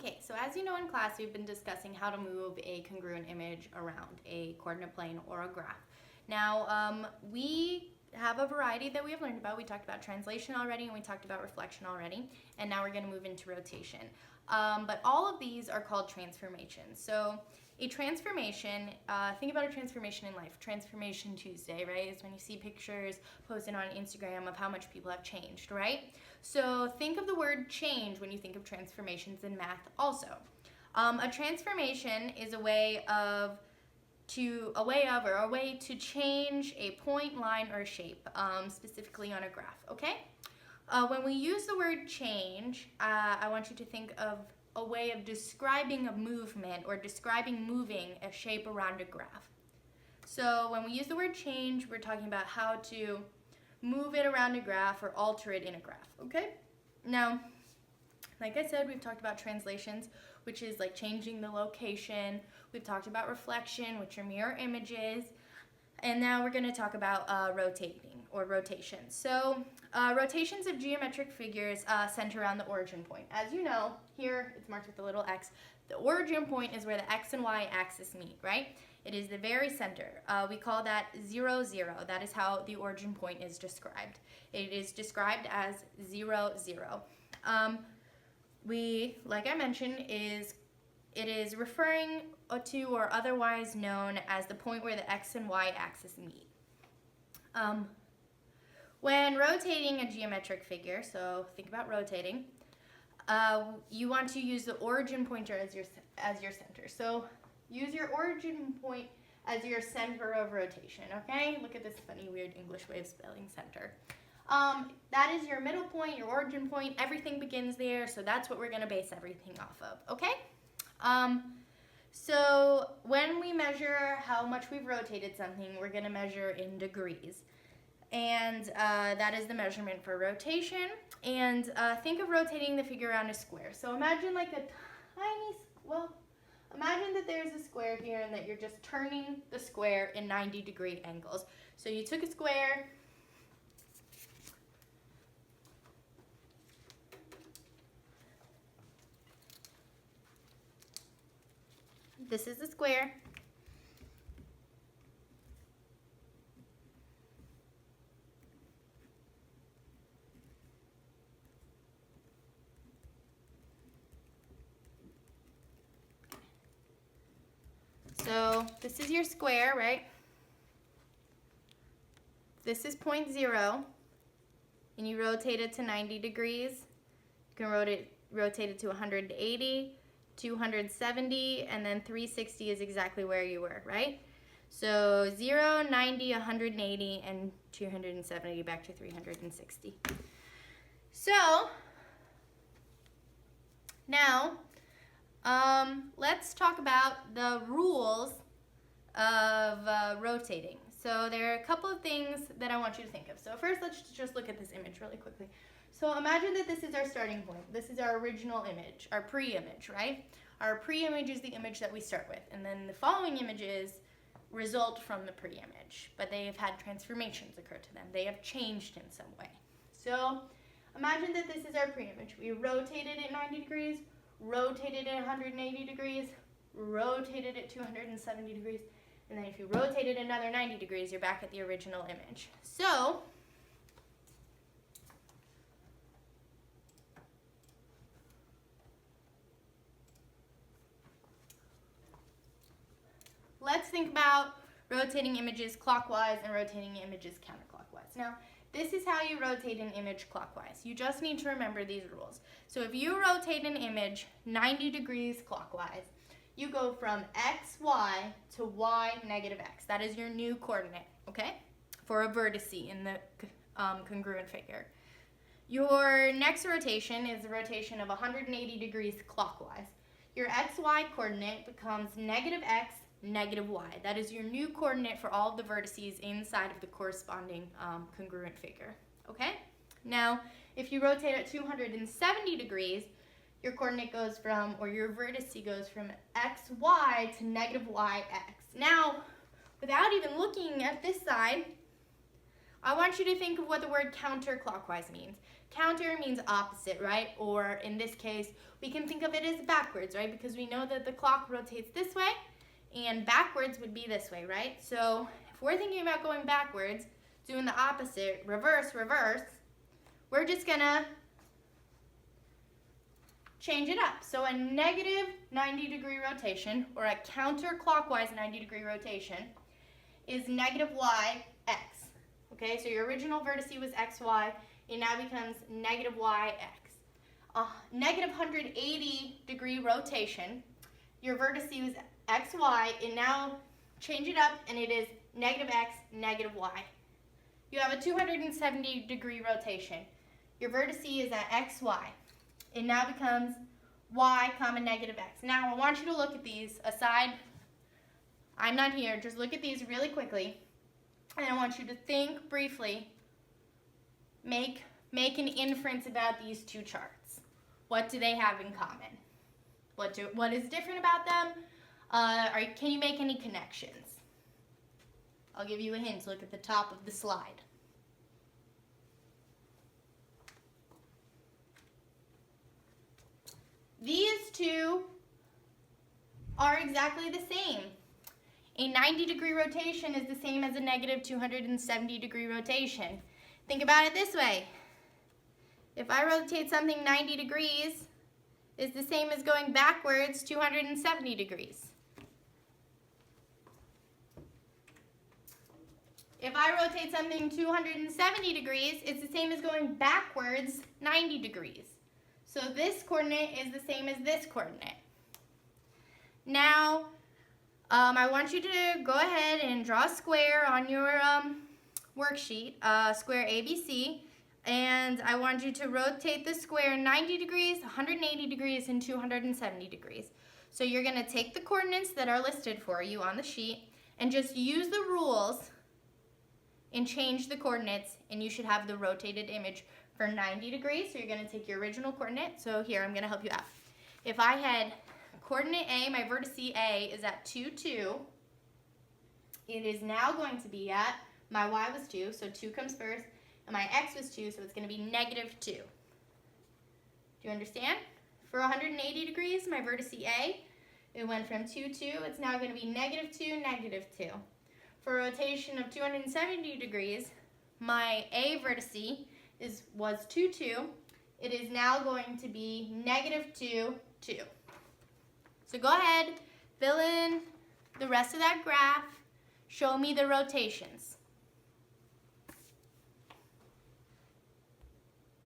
Okay, so as you know in class, we've been discussing how to move a congruent image around a coordinate plane or a graph. Now, we have a variety that we have learned about. We talked about translation already, and we talked about reflection already, and now we're going to move into rotation. But all of these are called transformations. So a transformation, think about a transformation in life. Transformation Tuesday, right, is when you see pictures posted on Instagram of how much people have changed, right? So think of the word change when you think of transformations in math also. A transformation is a way to change a point, line, or shape, specifically on a graph, okay? When we use the word change, I want you to think of a way of describing a movement or describing moving a shape around a graph. So when we use the word change, we're talking about how to move it around a graph or alter it in a graph, okay? Now, like I said, we've talked about translations, which is like changing the location. We've talked about reflection, which are mirror images. And now we're going to talk about rotating or rotations. So rotations of geometric figures center around the origin point. As you know, here it's marked with a little x. The origin point is where the x and y axis meet, right? It is the very center. We call that 0, 0. That is how the origin point is described. It is described as 0, 0. Like I mentioned, it is referring to or otherwise known as the point where the x and y axis meet. When rotating a geometric figure, so think about rotating, you want to use the origin pointer as your center. So use your origin point as your center of rotation, okay? Look at this funny, weird English way of spelling center. That is your middle point, your origin point. Everything begins there, so that's what we're going to base everything off of, okay? So when we measure how much we've rotated something, we're going to measure in degrees. And that is the measurement for rotation. And think of rotating the figure around a square. So imagine like a imagine that there's a square here and that you're just turning the square in 90-degree angles. So you took a square, this is the square, so this is your square, right? This is point 0, and you rotate it to 90 degrees. You can rotate it to 180, 270, and then 360 is exactly where you were, right? So 0, 90, 180, and 270 back to 360. So now let's talk about the rules of rotating. So there are a couple of things that I want you to think of. So first, let's just look at this image really quickly. So imagine that this is our starting point. This is our original image, our pre-image, right? Our pre-image is the image that we start with, and then the following images result from the pre-image, but they have had transformations occur to them. They have changed in some way. So imagine that this is our pre-image. We rotated it 90 degrees, rotated it 180 degrees, rotated it 270 degrees, and then if you rotate it another 90 degrees, you're back at the original image. So let's think about rotating images clockwise and rotating images counterclockwise. Now, this is how you rotate an image clockwise. You just need to remember these rules. So if you rotate an image 90 degrees clockwise, you go from x, y to y, negative x. That is your new coordinate, okay, for a vertex in the congruent figure. Your next rotation is a rotation of 180 degrees clockwise. Your xy coordinate becomes negative x, negative y. That is your new coordinate for all of the vertices inside of the corresponding congruent figure, okay? Now, if you rotate at 270 degrees, your coordinate goes from, or your vertex goes from xy to negative yx. Now, without even looking at this side, I want you to think of what the word counterclockwise means. Counter means opposite, right? Or in this case, we can think of it as backwards, right? Because we know that the clock rotates this way, and backwards would be this way, right? So if we're thinking about going backwards, doing the opposite, reverse, reverse, we're just gonna change it up. So a negative 90-degree rotation, or a counterclockwise 90-degree rotation, is negative y, x. Okay, so your original vertice was xy, it now becomes negative y, x. Negative 180-degree rotation, your vertice was xy, and now change it up, and it is negative x, negative y. You have a 270-degree rotation. Your vertice is at xy. It now becomes y comma negative x. Now I want you to look at these aside. I'm not here. Just look at these really quickly. And I want you to think briefly. Make an inference about these two charts. What do they have in common? What is different about them? Can you make any connections? I'll give you a hint. Look at the top of the slide. These two are exactly the same. A 90-degree rotation is the same as a negative 270-degree rotation. Think about it this way. If I rotate something 90 degrees, it's the same as going backwards 270 degrees. If I rotate something 270 degrees, it's the same as going backwards 90 degrees. So this coordinate is the same as this coordinate. Now, I want you to go ahead and draw a square on your worksheet, square ABC, and I want you to rotate the square 90 degrees, 180 degrees, and 270 degrees. So you're going to take the coordinates that are listed for you on the sheet and just use the rules and change the coordinates, and you should have the rotated image for 90 degrees. So you're going to take your original coordinate. So here, I'm going to help you out. If I had coordinate A, my vertex A is at 2, 2. It is now going to be at, my y was 2, so 2 comes first, and my x was 2, so it's going to be negative 2. Do you understand? For 180 degrees, my vertex A, it went from 2, 2. It's now going to be negative 2, negative 2. For a rotation of 270 degrees, my A vertex was 2, 2. It is now going to be negative 2, 2. So go ahead, fill in the rest of that graph, show me the rotations.